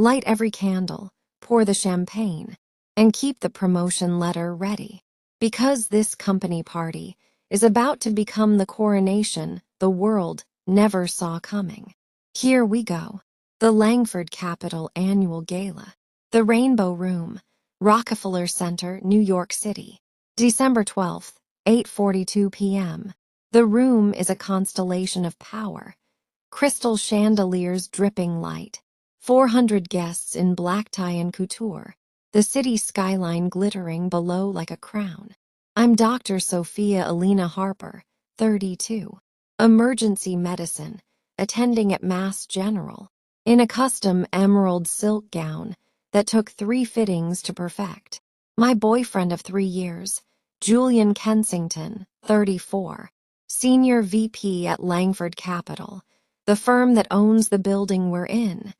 Light every candle, pour the champagne, and keep the promotion letter ready. Because this company party is about to become the coronation the world never saw coming. Here we go. The Langford Capital Annual Gala. The Rainbow Room, Rockefeller Center, New York City. December 12th, 8:42 p.m. The room is a constellation of power. Crystal chandeliers dripping light. 400 guests in black tie and couture. The city skyline glittering below like a crown. I'm Dr. Sophia Elena Harper, 32. Emergency medicine, attending at Mass General. In a custom emerald silk gown that took 3 fittings to perfect. My boyfriend of 3 years, Julian Kensington, 34. Senior VP at Langford Capital, the firm that owns the building we're in,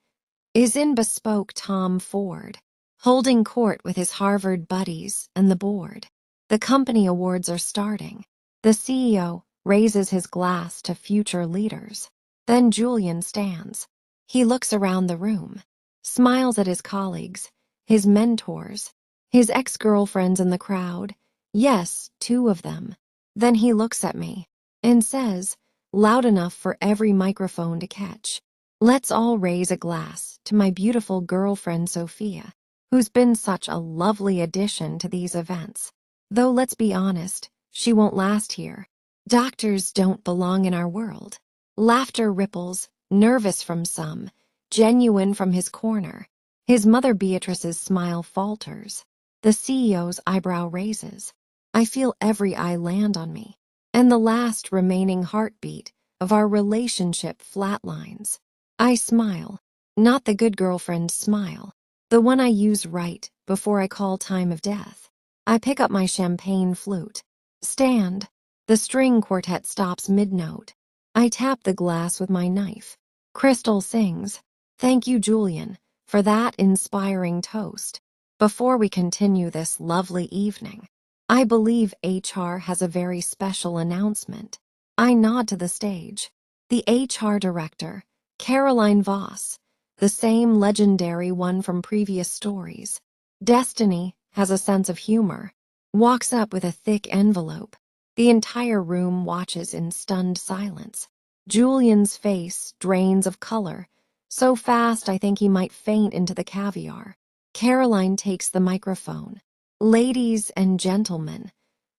is in bespoke Tom Ford, holding court with his Harvard buddies and the board. The company awards are starting. The CEO raises his glass to future leaders. Then Julian stands. He looks around the room, smiles at his colleagues, his mentors, his ex-girlfriends in the crowd. Yes, 2 of them. Then he looks at me and says, loud enough for every microphone to catch, "Let's all raise a glass to my beautiful girlfriend Sophia, who's been such a lovely addition to these events. Though let's be honest, she won't last here. Doctors don't belong in our world." Laughter ripples, nervous from some, genuine from his corner. His mother Beatrice's smile falters. The CEO's eyebrow raises. I feel every eye land on me, and the last remaining heartbeat of our relationship flatlines. I smile, not the good girlfriend smile, the one I use right before I call time of death. I pick up my champagne flute. Stand. The string quartet stops mid-note. I tap the glass with my knife. Crystal sings, "Thank you, Julian, for that inspiring toast." Before we continue this lovely evening, I believe HR has a very special announcement. I nod to the stage. The HR director, Caroline Voss, the same legendary one from previous stories. Destiny has a sense of humor, walks up with a thick envelope. The entire room watches in stunned silence. Julian's face drains of color, so fast I think he might faint into the caviar. Caroline takes the microphone. "Ladies and gentlemen,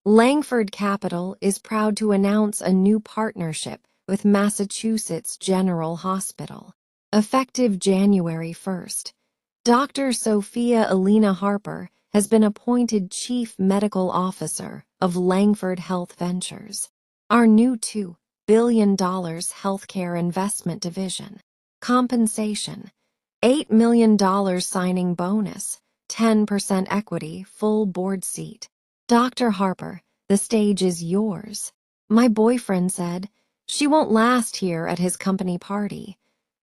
Langford Capital is proud to announce a new partnership with Massachusetts General Hospital. Effective January 1st, Dr. Sophia Elena Harper has been appointed Chief Medical Officer of Langford Health Ventures, our new $2 billion healthcare investment division. Compensation, $8 million signing bonus, 10% equity, full board seat. Dr. Harper, the stage is yours." My boyfriend said, "She won't last here at his company party."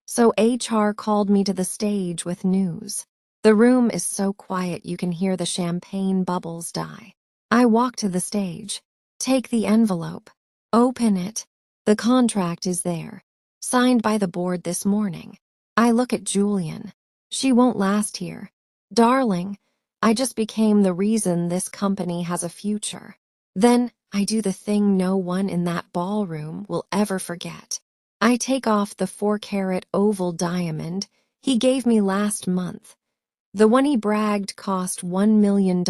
So HR called me to the stage with news. The room is so quiet you can hear the champagne bubbles die. I walk to the stage. Take the envelope. Open it. The contract is there, signed by the board this morning. I look at Julian. "She won't last here. Darling, I just became the reason this company has a future." Then I do the thing no one in that ballroom will ever forget. I take off the 4-carat oval diamond he gave me last month. The one he bragged cost $1 million.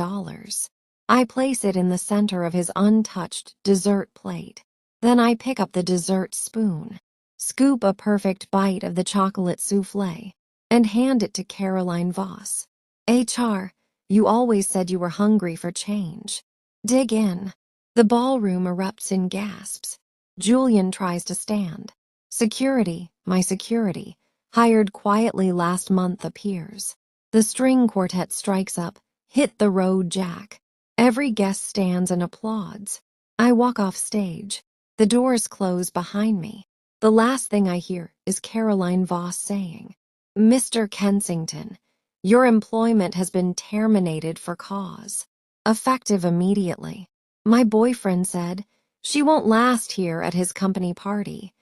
I place it in the center of his untouched dessert plate. Then I pick up the dessert spoon, scoop a perfect bite of the chocolate souffle, and hand it to Caroline Voss. "HR, you always said you were hungry for change. Dig in." The ballroom erupts in gasps. Julian tries to stand. Security, my security, hired quietly last month, appears. The string quartet strikes up, "Hit the Road, Jack." Every guest stands and applauds. I walk off stage. The doors close behind me. The last thing I hear is Caroline Voss saying, "Mr. Kensington, your employment has been terminated for cause. Effective immediately." My boyfriend said, "She won't last here at his company party."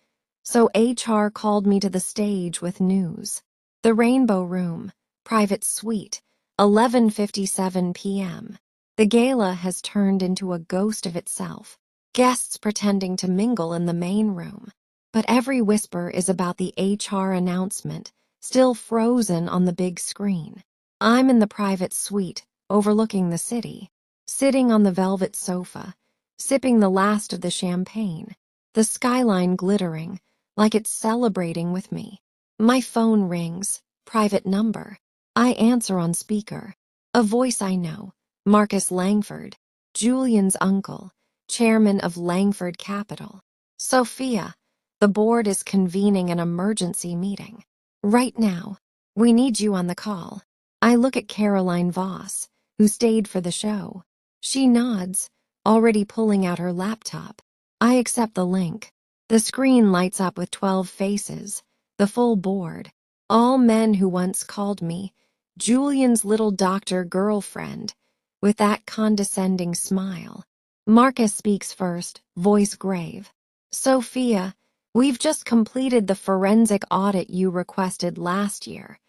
So HR called me to the stage with news. The Rainbow Room, private suite, 11:57 p.m. The gala has turned into a ghost of itself, guests pretending to mingle in the main room. But every whisper is about the HR announcement, still frozen on the big screen. I'm in the private suite, overlooking the city, sitting on the velvet sofa, sipping the last of the champagne, the skyline glittering like it's celebrating with me. My phone rings, private number. I answer on speaker. A voice I know, Marcus Langford, Julian's uncle, chairman of Langford Capital. Sophia, the board is convening an emergency meeting. Right now, we need you on the call. I look at Caroline Voss, who stayed for the show. She nods, already pulling out her laptop. I accept the link. The screen lights up with 12 faces, the full board, all men who once called me Julian's little doctor girlfriend, with that condescending smile. Marcus speaks first, voice grave. Sophia, we've just completed the forensic audit you requested last year,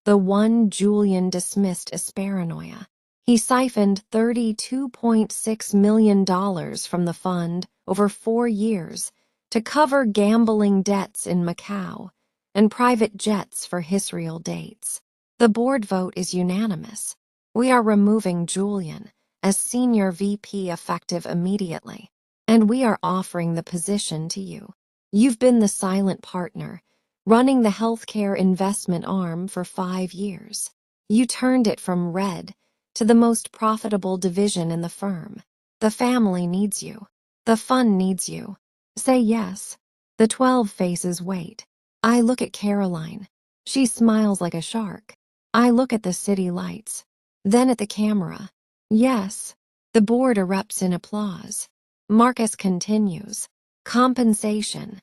the one Julian dismissed as paranoia. He siphoned $32.6 million from the fund over 4 years to cover gambling debts in Macau and private jets for his real dates. The board vote is unanimous. We are removing Julian as senior VP effective immediately, and we are offering the position to you. You've been the silent partner, running the healthcare investment arm for 5 years. You turned it from red to the most profitable division in the firm. The family needs you. The fund needs you. Say yes. The 12 faces wait. I look at Caroline. She smiles like a shark. I look at the city lights, then at the camera. Yes. The board erupts in applause. Marcus continues. Compensation.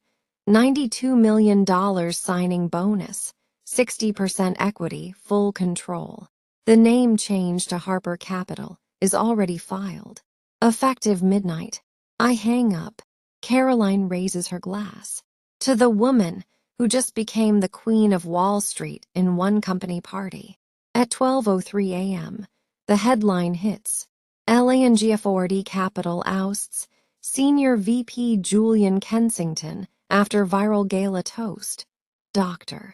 $92 million signing bonus. 60% equity, full control. The name change to Harper Capital is already filed. Effective midnight. I hang up. Caroline raises her glass. To the woman who just became the queen of Wall Street in one company party. At 12:03 a.m., the headline hits. LANG Capital ousts Senior VP Julian Kensington after viral gala toast. Dr.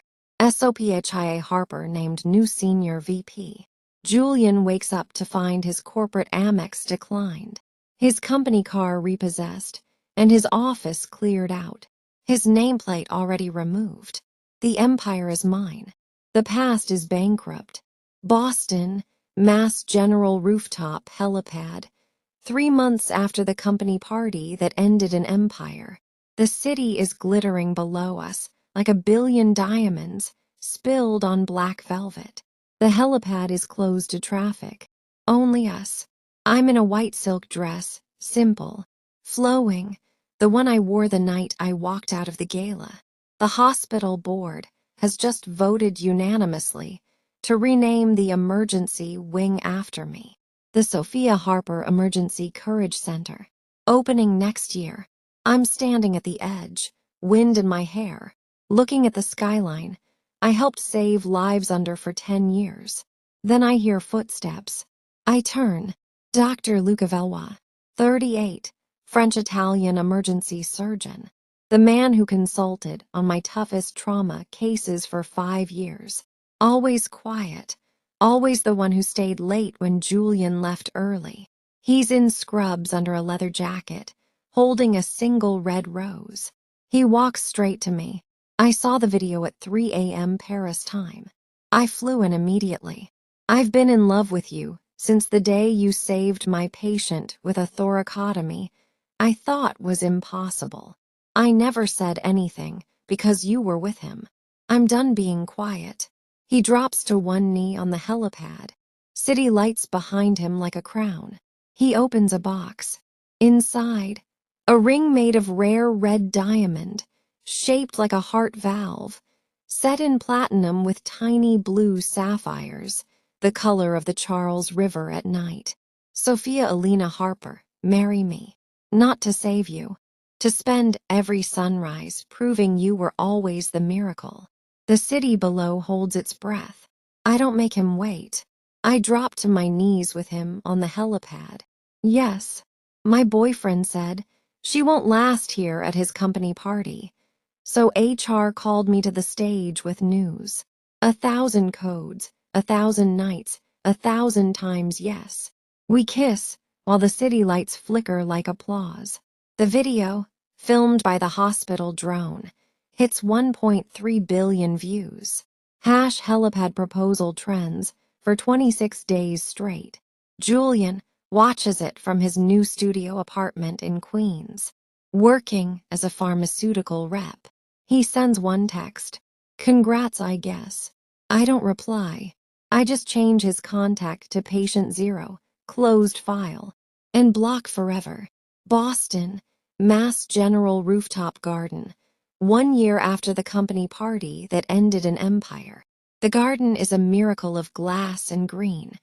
Sophia Harper named new senior VP. Julian wakes up to find his corporate Amex declined, his company car repossessed, and his office cleared out. His nameplate already removed. The empire is mine. The past is bankrupt. Boston, Mass General rooftop helipad. 3 months after the company party that ended an empire. The city is glittering below us like a billion diamonds spilled on black velvet. The helipad is closed to traffic. Only us. I'm in a white silk dress, simple, flowing, the one I wore the night I walked out of the gala. The hospital board has just voted unanimously to rename the emergency wing after me. The Sophia Harper Emergency Courage Center. Opening next year. I'm standing at the edge, wind in my hair, looking at the skyline I helped save lives under for 10 years. Then I hear footsteps. I turn. Dr. Luca Valois, 38, French-Italian emergency surgeon. The man who consulted on my toughest trauma cases for 5 years. Always quiet. Always the one who stayed late when Julian left early. He's in scrubs under a leather jacket, holding a single red rose. He walks straight to me. I saw the video at 3 a.m. Paris time. I flew in immediately. I've been in love with you since the day you saved my patient with a thoracotomy I thought was impossible. I never said anything because you were with him. I'm done being quiet. He drops to one knee on the helipad. City lights behind him like a crown. He opens a box. Inside, a ring made of rare red diamond, shaped like a heart valve, set in platinum with tiny blue sapphires, the color of the Charles River at night. Sophia Elena Harper, marry me. Not to save you, to spend every sunrise proving you were always the miracle. The city below holds its breath. I don't make him wait. I drop to my knees with him on the helipad. Yes, my boyfriend said, she won't last here at his company party. So HR called me to the stage with news. 1,000 codes, 1,000 nights, 1,000 times yes. We kiss while the city lights flicker like applause. The video, filmed by the hospital drone, hits 1.3 billion views. Helipad proposal trends for 26 days straight. Julian watches it from his new studio apartment in Queens, working as a pharmaceutical rep. He sends one text, "Congrats, I guess." I don't reply. I just change his contact to patient 0, closed file, and block forever. Boston, Mass General rooftop garden. 1 year after the company party that ended an empire. The garden is a miracle of glass and green.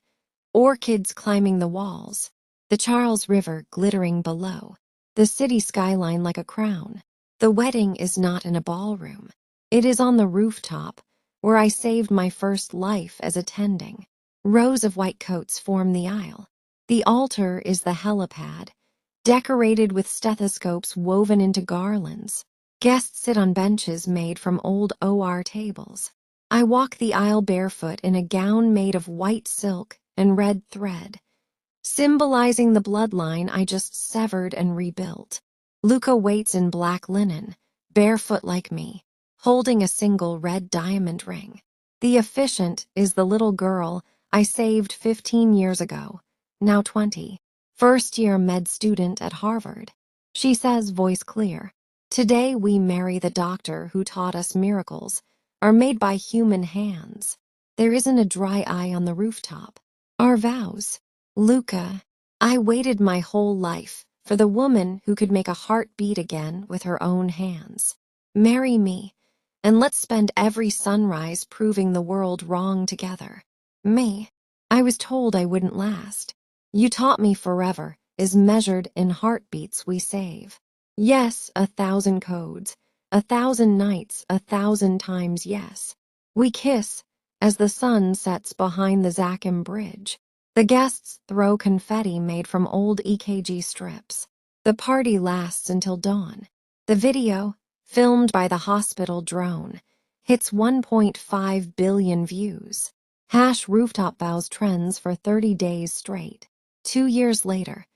Orchids climbing the walls. The Charles River glittering below. The city skyline like a crown. The wedding is not in a ballroom. It is on the rooftop, where I saved my first life as attending. Rows of white coats form the aisle. The altar is the helipad, decorated with stethoscopes woven into garlands. Guests sit on benches made from old OR tables. I walk the aisle barefoot in a gown made of white silk and red thread, symbolizing the bloodline I just severed and rebuilt. Luca waits in black linen, barefoot like me, holding a single red diamond ring. The officiant is the little girl I saved 15 years ago, now 20, first-year med student at Harvard. She says, voice clear, "Today we marry the doctor who taught us miracles are made by human hands." There isn't a dry eye on the rooftop. Our vows. Luca, I waited my whole life for the woman who could make a heart beat again with her own hands. Marry me, and let's spend every sunrise proving the world wrong together. Me, I was told I wouldn't last. You taught me forever is measured in heartbeats we save. Yes, 1,000 codes, 1,000 nights, 1,000 times yes. We kiss as the sun sets behind the Zachem Bridge. The guests throw confetti made from old EKG strips. The party lasts until dawn. The video, filmed by the hospital drone, hits 1.5 billion views. Rooftop vows trends for 30 days straight. 2 years later,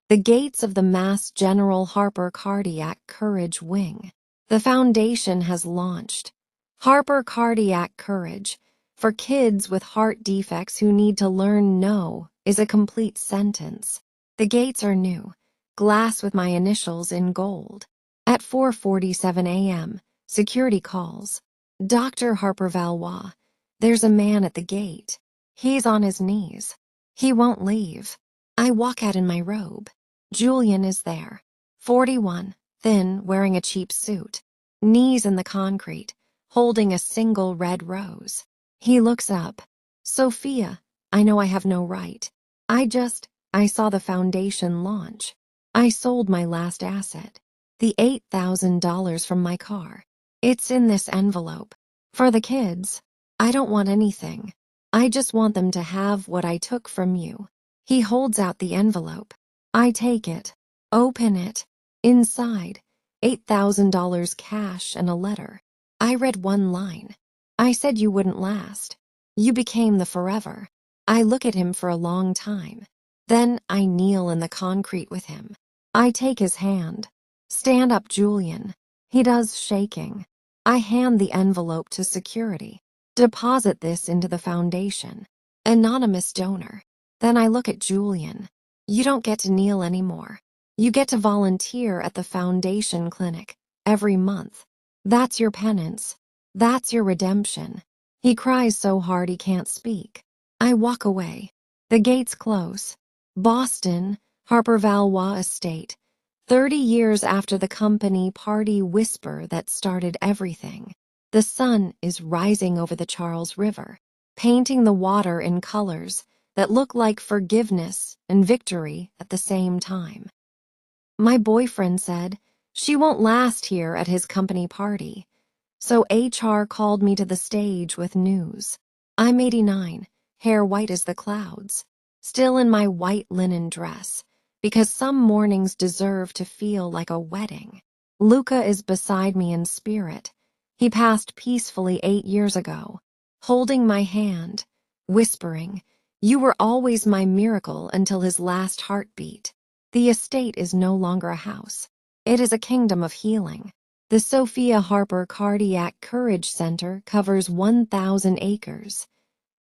the gates of the Mass General Harper Cardiac Courage Wing. The foundation has launched. Harper Cardiac Courage, for kids with heart defects who need to learn no is a complete sentence. The gates are new, glass with my initials in gold. At 4:47 a.m., security calls. Dr. Harper Valois, there's a man at the gate. He's on his knees. He won't leave. I walk out in my robe. Julian is there. 41, thin, wearing a cheap suit. Knees in the concrete, holding a single red rose. He looks up. Sophia, I know I have no right. I saw the foundation launch. I sold my last asset, the $8,000 from my car. It's in this envelope. For the kids, I don't want anything. I just want them to have what I took from you. He holds out the envelope. I take it, open it. Inside, $8,000 cash and a letter. I read one line. I said you wouldn't last. You became the forever. I look at him for a long time. Then I kneel in the concrete with him. I take his hand. Stand up, Julian. He does, shaking. I hand the envelope to security. Deposit this into the foundation. Anonymous donor. Then I look at Julian. You don't get to kneel anymore. You get to volunteer at the foundation clinic every month. That's your penance. That's your redemption. He cries so hard he can't speak. I walk away. The gates close. Boston, Harper Valois Estate. 30 years after the company party whisper that started everything. The sun is rising over the Charles River, painting the water in colors that look like forgiveness and victory at the same time. My boyfriend said, she won't last here at his company party. So HR called me to the stage with news. I'm 89, hair white as the clouds, still in my white linen dress, because some mornings deserve to feel like a wedding. Luca is beside me in spirit. He passed peacefully 8 years ago, holding my hand, whispering, "You were always my miracle," until his last heartbeat. The estate is no longer a house. It is a kingdom of healing. The Sophia Harper Cardiac Courage Center covers 1,000 acres.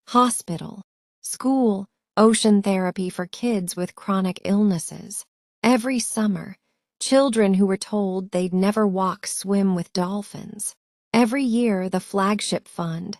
Hospital, school, ocean therapy for kids with chronic illnesses. Every summer, children who were told they'd never walk swim with dolphins. Every year, the flagship fund,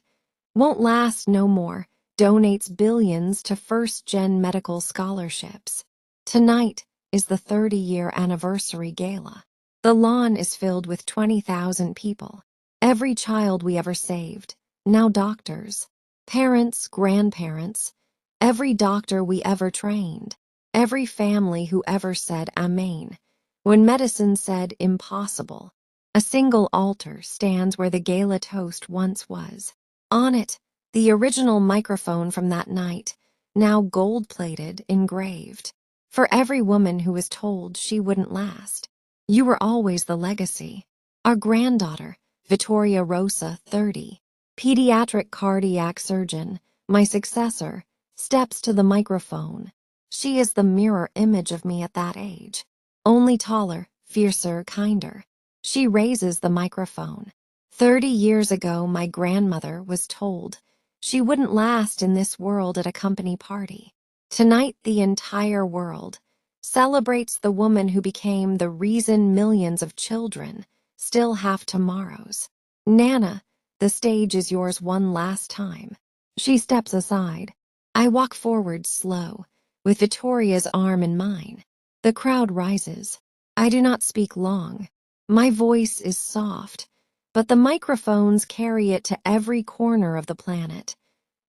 Won't Last No More, donates billions to first-gen medical scholarships. Tonight is the 30-year anniversary gala. The lawn is filled with 20,000 people. Every child we ever saved, now doctors. Parents, grandparents, every doctor we ever trained, every family who ever said Amen when medicine said impossible. A single altar stands where the gala toast once was. On it, the original microphone from that night, now gold-plated, engraved. For every woman who was told she wouldn't last. You were always the legacy. Our granddaughter, Vittoria Rosa, 30, pediatric cardiac surgeon, my successor, steps to the microphone. She is the mirror image of me at that age. Only taller, fiercer, kinder. She raises the microphone. 30 years ago, my grandmother was told she wouldn't last in this world at a company party. Tonight, the entire world celebrates the woman who became the reason millions of children still have tomorrows. Nana, the stage is yours one last time. She steps aside. I walk forward slow, with Vittoria's arm in mine. The crowd rises. I do not speak long. My voice is soft, but the microphones carry it to every corner of the planet,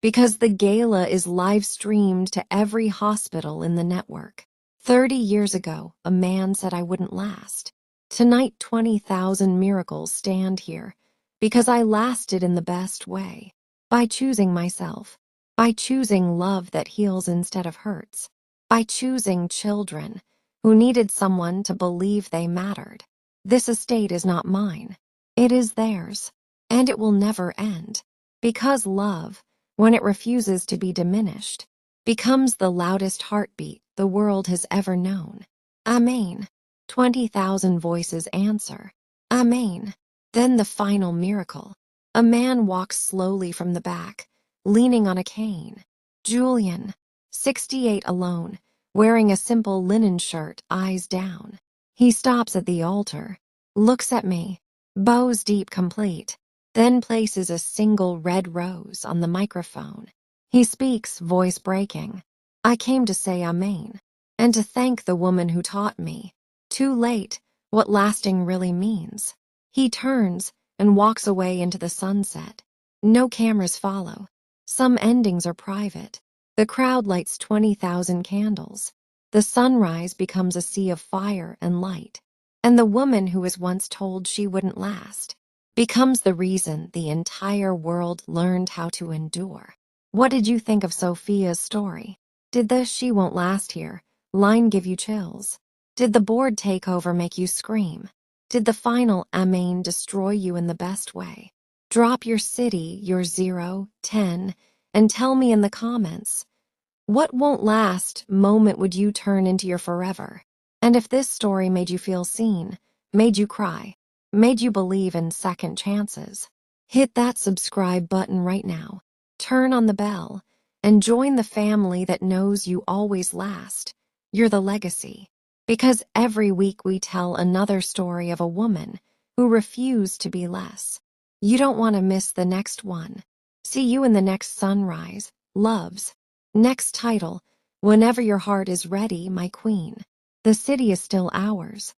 because the gala is live-streamed to every hospital in the network. 30 years ago, a man said I wouldn't last. Tonight, 20,000 miracles stand here, because I lasted in the best way, by choosing myself, by choosing love that heals instead of hurts, by choosing children who needed someone to believe they mattered. This estate is not mine. It is theirs, and it will never end, because love, when it refuses to be diminished, becomes the loudest heartbeat the world has ever known. Amen. 20,000 voices answer. Amen. Then the final miracle. A man walks slowly from the back, leaning on a cane. Julian, 68, alone, wearing a simple linen shirt, eyes down. He stops at the altar, looks at me, bows deep, complete, then places a single red rose on the microphone. He speaks, voice breaking. I came to say Amen, and to thank the woman who taught me, too late, what lasting really means. He turns and walks away into the sunset. No cameras follow. Some endings are private. The crowd lights 20,000 candles. The sunrise becomes a sea of fire and light. And the woman who was once told she wouldn't last becomes the reason the entire world learned how to endure. What did you think of Sophia's story? Did the "she won't last here" line give you chills? Did the board takeover make you scream? Did the final Amen destroy you in the best way? Drop your city, your 0, 10, and tell me in the comments, what won't last moment would you turn into your forever? And if this story made you feel seen, made you cry, made you believe in second chances, hit that subscribe button right now, turn on the bell, and join the family that knows you always last. You're the legacy. Because every week we tell another story of a woman who refused to be less. You don't want to miss the next one. See you in the next sunrise, loves. Next title, whenever your heart is ready, my queen. The city is still ours.